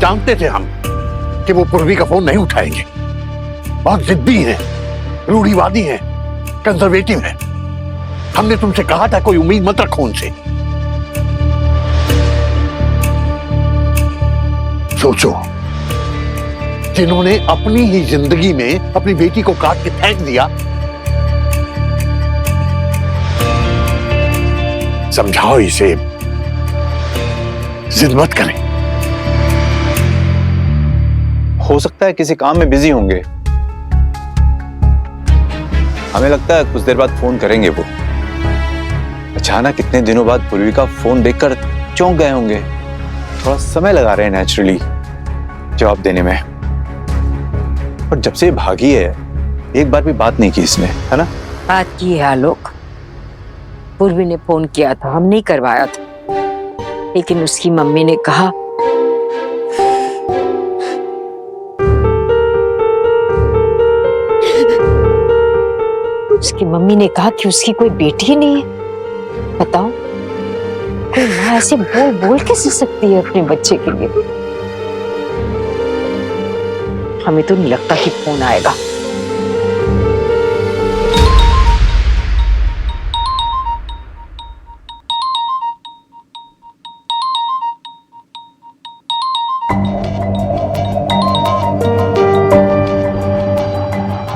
जानते थे हम कि वो पूर्वी का फोन नहीं उठाएंगे। बहुत जिद्दी हैं, रूढ़िवादी हैं, कंजर्वेटिव हैं। हमने तुमसे कहा था कोई उम्मीद मत रखो उनसे। सोचो, जिन्होंने अपनी ही जिंदगी में अपनी बेटी को काट के फेंक दिया, समझाओ इसे, जिद मत करें। हो सकता है किसी काम में बिजी होंगे, हमें लगता है कुछ देर बाद फोन करेंगे वो। अचानक इतने दिनों बाद पूर्वी का फोन देखकर चौंक गए होंगे, थोड़ा समय लगा रहे हैं नेचुरली जवाब देने में। और जब से भागी है एक बार भी बात नहीं की इसने, है ना? बात की है आलोक, पूर्वी ने फोन किया था, हम नहीं करवाया था, लेकिन उसकी मम्मी ने कहा कि उसकी कोई बेटी ही नहीं है। बताओ, कोई माँ ऐसे बोल बोल कैसे सकती है अपने बच्चे के लिए? हमें तो नहीं लगता कि फोन आएगा।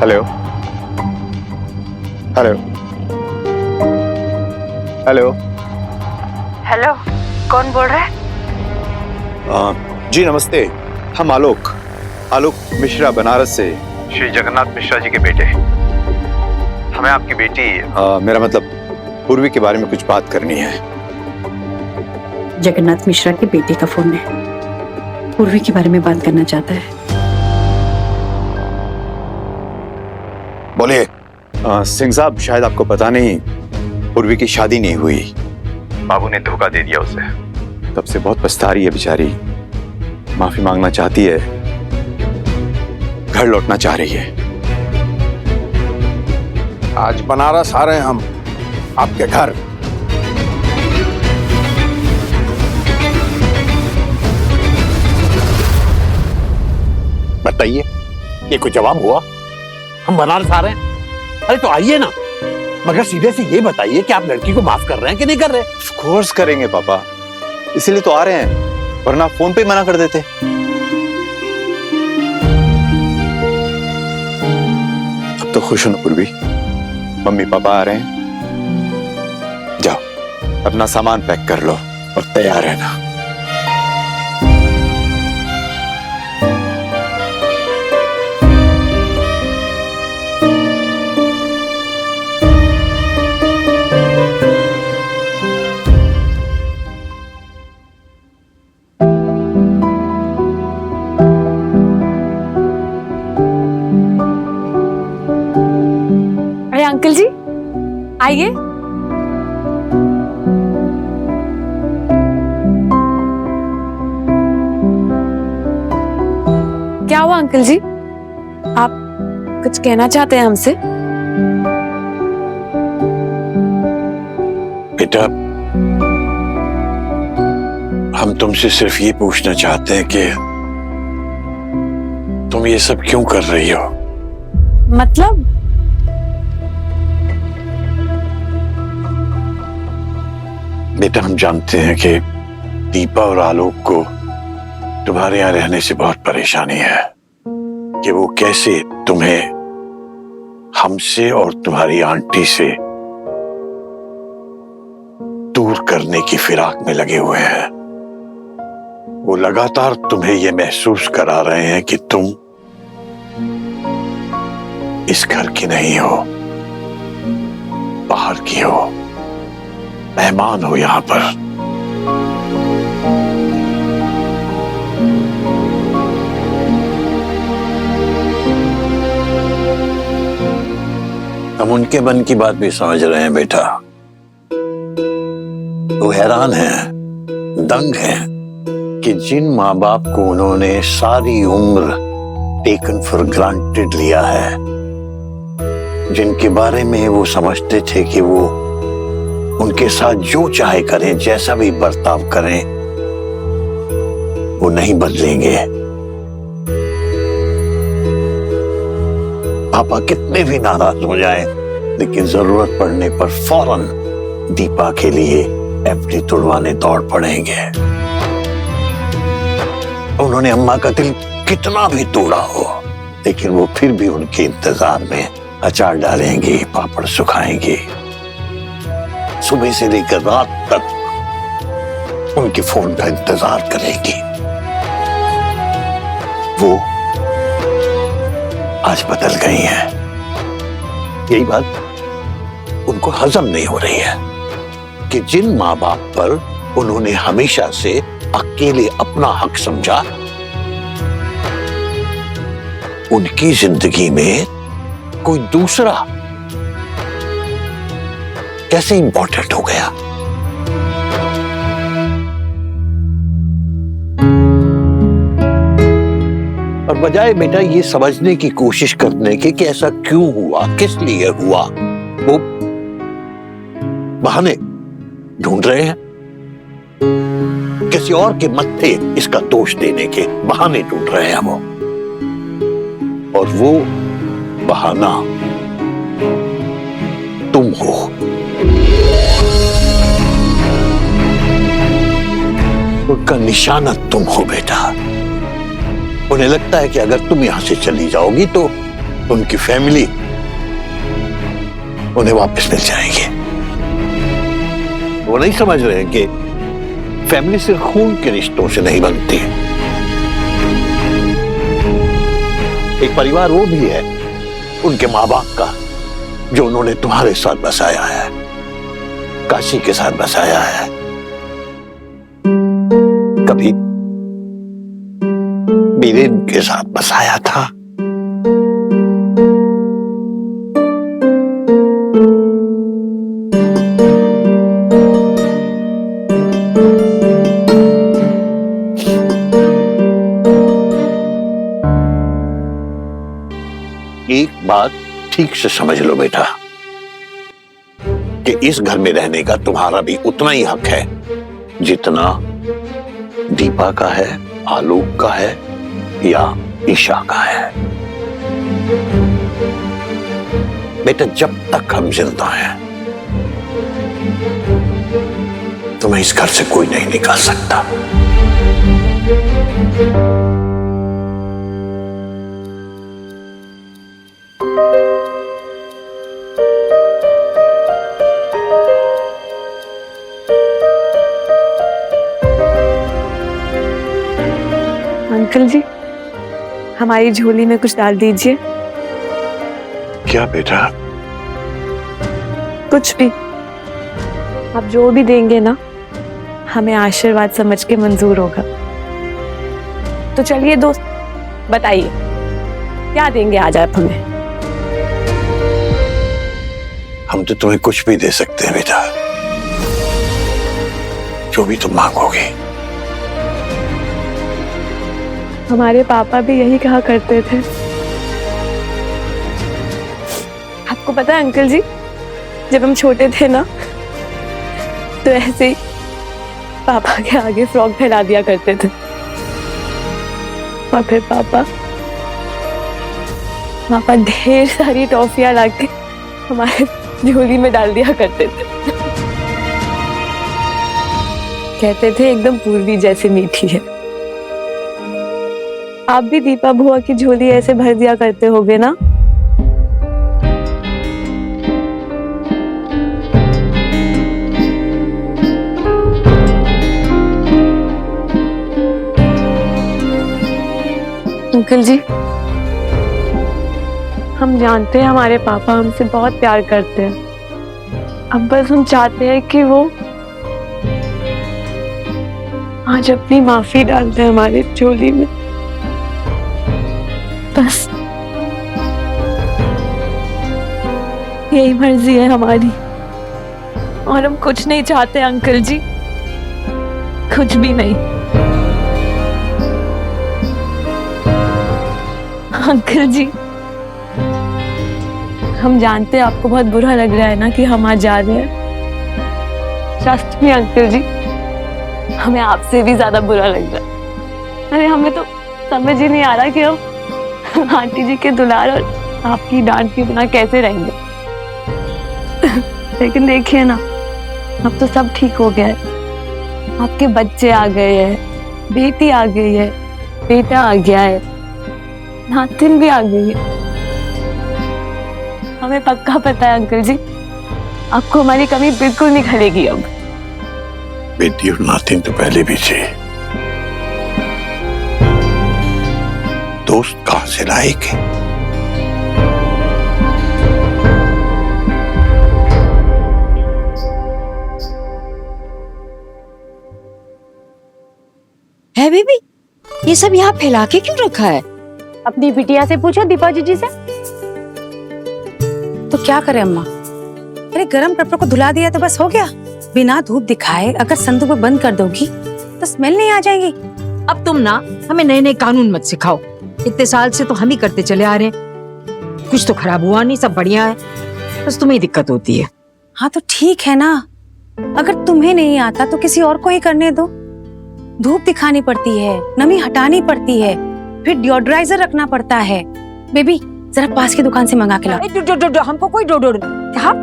हेलो हेलो हेलो हेलो, कौन बोल रहा है? जी नमस्ते, हम आलोक मिश्रा, बनारस से, श्री जगन्नाथ मिश्रा जी के बेटे। हमें आपकी बेटी मेरा मतलब पूर्वी के बारे में कुछ बात करनी है। जगन्नाथ मिश्रा के बेटे का फोन है, पूर्वी के बारे में बात करना चाहता है। बोलिए। सिंह साहब, शायद आपको पता नहीं, पूर्वी की शादी नहीं हुई। बाबू ने धोखा दे दिया उसे, तब से बहुत पछता रही है बेचारी, माफी मांगना चाहती है, घर लौटना चाह रही है। आज बनारस आ रहे हैं हम आपके घर। बताइए, ये कोई जवाब हुआ? हम बनारस आ रहे हैं? अरे तो आइए ना, मगर सीधे से ये बताइए कि आप लड़की को माफ कर रहे हैं कि नहीं कर रहे? ऑफ कोर्स करेंगे पापा, इसीलिए तो आ रहे हैं, वरना फोन पे मना कर देते। अब तो खुश हो ना पूर्वी, मम्मी पापा आ रहे हैं। जाओ अपना सामान पैक कर लो और तैयार रहना। अंकल जी आइए। क्या हुआ अंकल जी, आप कुछ कहना चाहते हैं हमसे? बेटा, हम तुमसे सिर्फ ये पूछना चाहते हैं कि तुम ये सब क्यों कर रही हो? मतलब? बेटा, हम जानते हैं कि दीपा और आलोक को तुम्हारे यहाँ रहने से बहुत परेशानी है, कि वो कैसे तुम्हें हमसे और तुम्हारी आंटी से दूर करने की फिराक में लगे हुए हैं। वो लगातार तुम्हें यह महसूस करा रहे हैं कि तुम इस घर की नहीं हो, बाहर की हो, मेहमान हो यहां पर। हम उनके मन की बात भी समझ रहे हैं बेटा। वो हैरान हैं, दंग हैं कि जिन माँ बाप को उन्होंने सारी उम्र टेकन फॉर ग्रांटेड लिया है, जिनके बारे में वो समझते थे कि वो उनके साथ जो चाहे करें, जैसा भी बर्ताव करें, वो नहीं बदलेंगे। पापा कितने भी नाराज हो जाएं, लेकिन जरूरत पड़ने पर फौरन दीपा के लिए एफडी तुड़वाने दौड़ पड़ेंगे। उन्होंने अम्मा का दिल कितना भी तोड़ा हो, लेकिन वो फिर भी उनके इंतजार में अचार डालेंगे, पापड़ सुखाएंगे। सुबह से लेकर रात तक उनके फोन का इंतजार करेंगी। वो आज बदल गई हैं। यही बात उनको हजम नहीं हो रही है कि जिन माँ बाप पर उन्होंने हमेशा से अकेले अपना हक समझा, उनकी जिंदगी में कोई दूसरा कैसे इंपॉर्टेंट हो गया। और बजाय बेटा ये समझने की कोशिश करने के कि ऐसा क्यों हुआ, किस लिए हुआ, वो बहाने ढूंढ रहे हैं। किसी और के मत्थे इसका दोष देने के बहाने ढूंढ रहे हैं वो। और वो बहाना तुम हो। उनका निशाना तुम हो बेटा। उन्हें लगता है कि अगर तुम यहां से चली जाओगी तो उनकी फैमिली उन्हें वापस मिल जाएगी। वो नहीं समझ रहे हैं कि फैमिली सिर्फ खून के रिश्तों से नहीं बनती। एक परिवार वो भी है उनके माँ बाप का जो उन्होंने तुम्हारे साथ बसाया है, काशी के साथ बसाया है। कभी बीरेन के साथ बसाया था। एक बात ठीक से समझ लो बेटा कि इस घर में रहने का तुम्हारा भी उतना ही हक है जितना दीपा का है, आलोक का है या ईशा का है। बेटा जब तक हम जिंदा हैं तुम्हें इस घर से कोई नहीं निकाल सकता। अंकल जी, हमारी झोली में कुछ डाल दीजिए। क्या बेटा? कुछ भी, आप जो भी देंगे ना हमें आशीर्वाद समझ के मंजूर होगा। तो चलिए दोस्त, बताइए क्या देंगे आज आप हमें? हम तो तुम्हें कुछ भी दे सकते हैं बेटा, जो भी तुम मांगोगे। हमारे पापा भी यही कहा करते थे। आपको पता है अंकल जी, जब हम छोटे थे ना तो ऐसे ही पापा के आगे फ्रॉक फैला दिया करते थे और फिर पापा ढेर सारी टॉफियां लाके हमारे झोली में डाल दिया करते थे। कहते थे एकदम पूर्वी जैसे मीठी है। आप भी दीपा बुआ की झोली ऐसे भर दिया करते होगे ना? अंकल जी, हम जानते हैं हमारे पापा हमसे बहुत प्यार करते हैं। अब बस हम चाहते हैं कि वो आज अपनी माफी डाल दें हमारी झोली में। बस यही मर्जी है हमारी, और हम कुछ नहीं चाहते अंकल जी, कुछ भी नहीं। अंकल जी, हम जानते हैं आपको बहुत बुरा लग रहा है ना कि हम आज जा रहे हैं। ट्रस्ट मी अंकल जी, हमें आपसे भी ज्यादा बुरा लग रहा है। अरे हमें तो समझ ही नहीं आ रहा कि हम आंटी जी के दुलार और आपकी डांट के बिना कैसे रहेंगे। लेकिन देखिए ना, अब तो सब ठीक हो गया है। आपके बच्चे आ गए हैं, बेटी आ गई है, बेटा आ गया है, नातिन भी आ गई है। हमें पक्का पता है अंकल जी, आपको हमारी कमी बिल्कुल नहीं खलेगी अब। बेटी और नातिन तो पहले भी थे, दोस्त कहां से लाएंगे? है बेबी, ये सब यहाँ फैला के क्यों रखा है? अपनी बिटिया से पूछो, दीपा जीजी से। तो क्या करे अम्मा? अरे गरम कपड़ों को धुला दिया तो बस हो गया? बिना धूप दिखाए अगर संदूक में बंद कर दोगी तो स्मेल नहीं आ जाएगी? अब तुम ना हमें नए नए कानून मत सिखाओ। इतने साल से तो हम ही करते चले आ रहे हैं। कुछ तो खराब हुआ नहीं, सब बढ़िया है, बस तुम्हें ही दिक्कत होती है। हाँ तो ठीक है ना, अगर तुम्हें नहीं आता तो किसी और को ही करने दो। धूप दिखानी पड़ती है, नमी हटानी पड़ती है, फिर डिओड्राइजर रखना पड़ता है। बेबी जरा पास की दुकान से मंगा के लाओ। हमको कोई डोडो हाँ,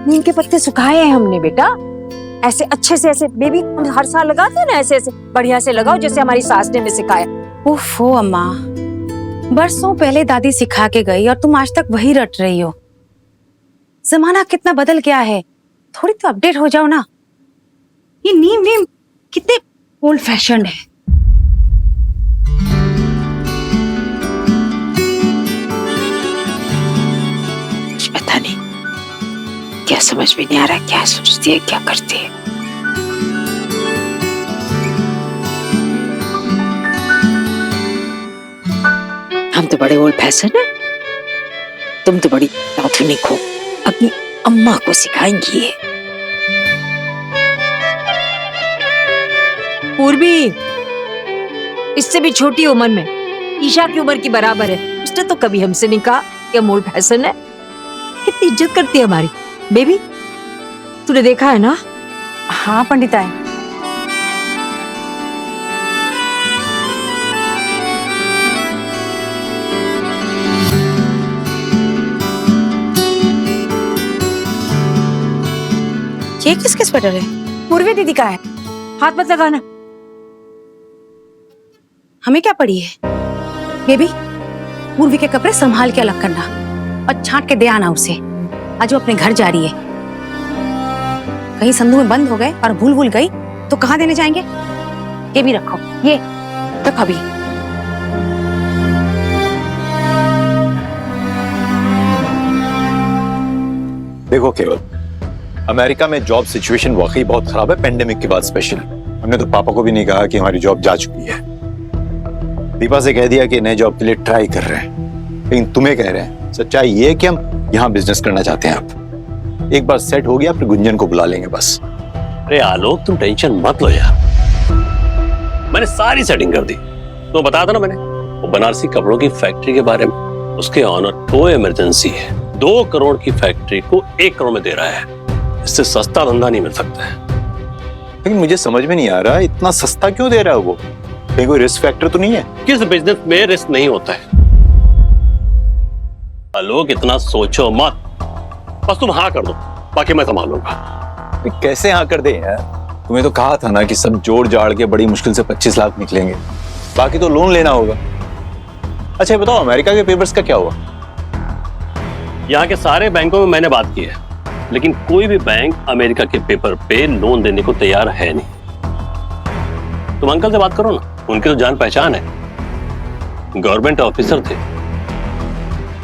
नीम के पत्ते सुखाए हैं हमने बेटा, ऐसे अच्छे से, ऐसे बेबी हम हर साल लगाते हैं ना, ऐसे ऐसे बढ़िया से लगाओ जैसे हमारी सास ने हमें सिखाया। ओफो अम्मा, बरसों पहले दादी सिखा के गई और तुम आज तक वही रट रही हो। जमाना कितना बदल गया है, थोड़ी तो अपडेट हो जाओ ना। ये नीम वीम कितने ओल्ड फैशन है। पता नहीं क्या समझ में नहीं आ रहा, क्या सोचती है, क्या करती है। हम तो बड़े ओल्ड फैशन है, तुम तो बड़ी आधुनिक हो, अपनी अम्मा को सिखाएंगी ये। पूर्वी इससे भी छोटी उम्र में ईशा की उम्र की बराबर है, उसने तो कभी हमसे नहीं कहा कि हम ओल्ड फैशन है। कितनी इज्जत करती है हमारी। बेबी तूने देखा है ना? हाँ पंडिताई, ये किसके स्वेटर है? पूर्वी दीदी का है। हाथ मत लगाना। हमें क्या पड़ी है? बेबी पूर्वी के कपड़े संभाल के अलग करना और छांट के दे आना उसे। आज वो अपने घर जा रही है, कहीं संदूक में बंद हो गए और भूल गई तो कहाँ देने जाएंगे? ये भी रखो, ये रखो अभी। देखो केवल, अमेरिका में जॉब सिचुएशन वाकई बहुत खराब है, पेंडेमिक के बाद स्पेशल। हमने तो पापा को भी नहीं कहा कि हमारी जॉब जा चुकी है। दीपा से कह दिया कि नए जॉब के लिए ट्राई कर रहे हैं, लेकिन तुम्हें कह रहे हैं। सच्चाई ये है कि हम यहाँ बिजनेस करना चाहते हैं। अब एक बार सेट हो गया फिर गुंजन को बुला लेंगे बस। अरे आलोक तुम टेंशन मत लो यार, मैंने सारी सेटिंग कर दी। तो बताया था ना मैंने, वो बनारसी कपड़ों की फैक्ट्री के बारे में। उसके ऑनर को इमरजेंसी है, 2 करोड़ की फैक्ट्री को 1 करोड़ में दे रहा है। इससे सस्ता धंधा नहीं मिल सकता है। लेकिन मुझे समझ में नहीं आ रहा इतना सस्ता क्यों दे रहा है वो? कहीं कोई रिस्क फैक्टर तो नहीं है? किस बिजनेस में रिस्क नहीं होता है आलोक, इतना सोचो मत, बस तुम हाँ कर दो, बाकी मैं संभालूंगा। कैसे हाँ कर दे यार? तुम्हें तो कहा था ना कि सब जोड़ जाड़ के बड़ी मुश्किल से 25 लाख निकलेंगे, बाकी तो लोन लेना होगा। अच्छा बताओ, अमेरिका के पेपर्स का क्या हुआ? यहाँ के सारे बैंकों में मैंने बात की है, लेकिन कोई भी बैंक अमेरिका के पेपर पे लोन देने को तैयार है नहीं। तुम अंकल से बात करो ना, उनकी तो जान पहचान है, गवर्नमेंट ऑफिसर थे,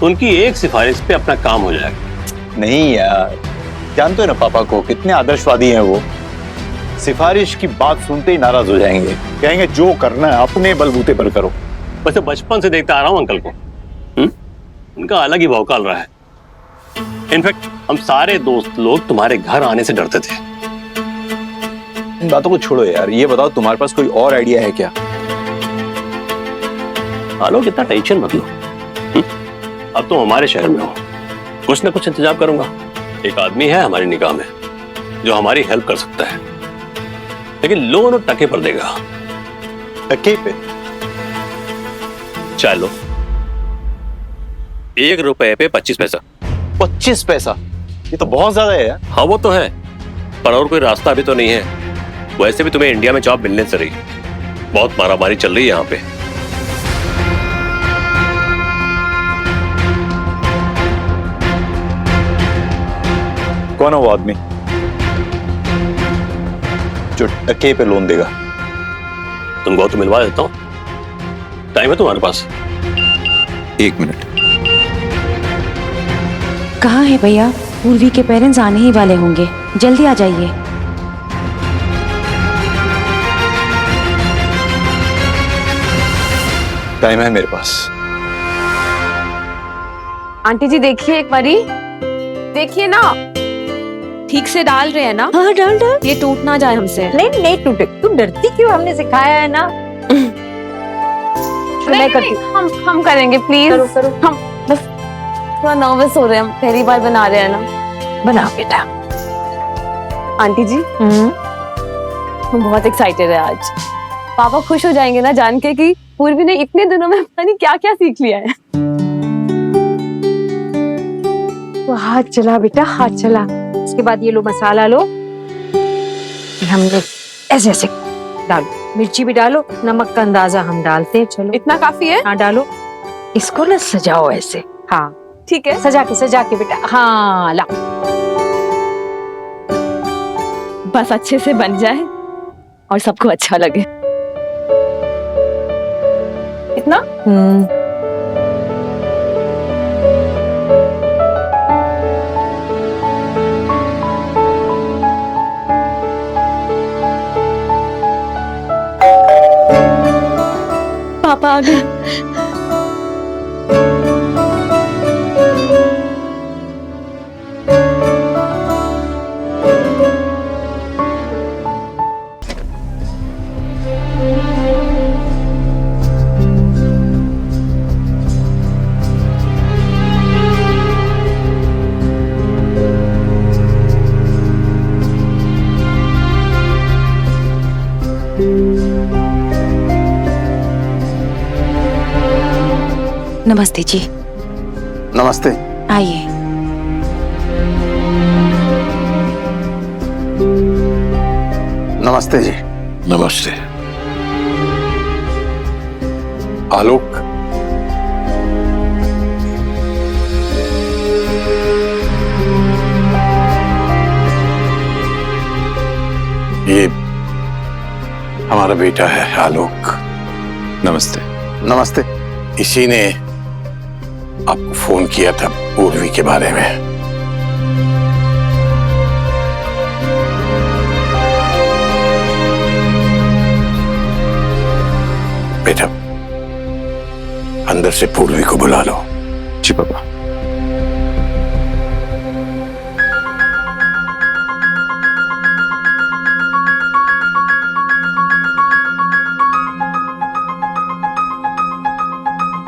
उनकी एक सिफारिश पे अपना काम हो जाएगा। नहीं यार, जानते हो ना पापा को, कितने आदर्शवादी हैं वो। सिफारिश की बात सुनते ही नाराज हो जाएंगे, कहेंगे जो करना है अपने बलबूते पर करो। वैसे बचपन से देखता आ रहा हूं अंकल को, उनका अलग ही भौकाल रहा है। इनफैक्ट हम सारे दोस्त लोग तुम्हारे घर आने से डरते थे। इन बातों को छोड़ो यार, ये बताओ तुम्हारे पास कोई और आइडिया है क्या? आलोक इतना टेंशन मत लो, अब तुम हमारे शहर में हो, कुछ ना कुछ इंतजाम करूंगा। एक आदमी है हमारी निगाह में जो हमारी हेल्प कर सकता है, लेकिन लोन और टके पर देगा। टके पे? चाय लो। 1 रुपए पे 25 पैसा। 25 पैसा? ये तो बहुत ज्यादा है यार। हाँ वो तो है, पर और कोई रास्ता अभी तो नहीं है। वैसे भी तुम्हें इंडिया में जॉब मिलने से रही, बहुत मारामारी चल रही है यहाँ पे। कौन है वो आदमी जो टके पे लोन देगा? तुमको तो मिलवा देता हूँ, टाइम है तुम्हारे पास? 1 मिनट। कहाँ है भैया? पूर्वी के पेरेंट्स आने ही वाले होंगे, जल्दी आ जाइए। टाइम है मेरे पास। आंटी जी देखिए एक बारी, देखिए ना, ठीक से डाल रहे हैं ना? हाँ डाल डाल। ये टूट ना जाए हमसे। नहीं नहीं टूटे, तू डरती क्यों? हमने सिखाया है ना। मैं करती हूँ। हम करेंगे प्लीज। करो करो। हम बस थोड़ा नर्वस हो रहे हैं, हम पहली बार बना रहे हैं ना। बना बेटा। आंटी जी हम बहुत एक्साइटेड है आज। पापा खुश हो जाएंगे ना जान के कि पूर्वी ने इतने दिनों में पता नहीं क्या क्या सीख लिया है। तो हाथ चला बेटा, हाथ चला। इसके बाद ये लो मसाला लो, हमने ऐसे ऐसे डालो, मिर्ची भी डालो, नमक का अंदाजा हम डालते हैं। चलो इतना काफी है? हाँ डालो। इसको ना सजाओ ऐसे। हाँ ठीक है, सजा के बेटा। हाँ ला। बस अच्छे से बन जाए और सबको अच्छा लगे। इतना? पापा आ गए। नमस्ते जी। नमस्ते। आइए। नमस्ते जी। नमस्ते। आलोक, ये हमारा बेटा है आलोक। नमस्ते। नमस्ते। इसी ने आपको फोन किया था पूर्वी के बारे में। बेटा अंदर से पूर्वी को बुला लो। जी पापा।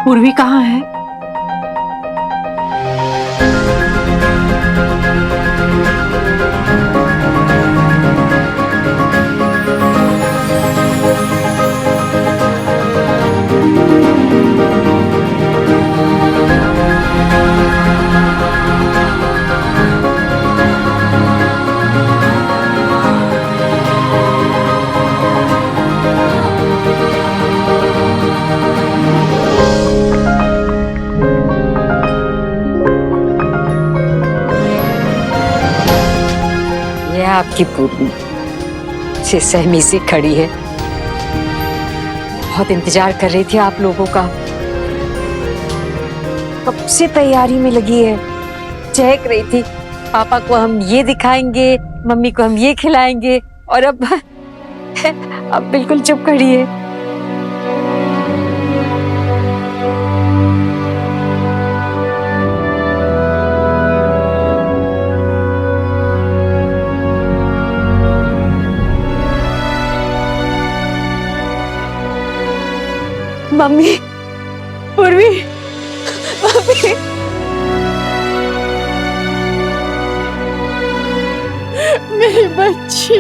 पूर्वी कहाँ है? आपकी पूर्वी से सहमी से खड़ी है। बहुत इंतजार कर रही थी आप लोगों का, कब से तैयारी में लगी है, चहक रही थी। पापा को हम ये दिखाएंगे, मम्मी को हम ये खिलाएंगे, और अब बिल्कुल चुप खड़ी है। मम्मी, पूर्वी, मम्मी, मेरी बच्ची।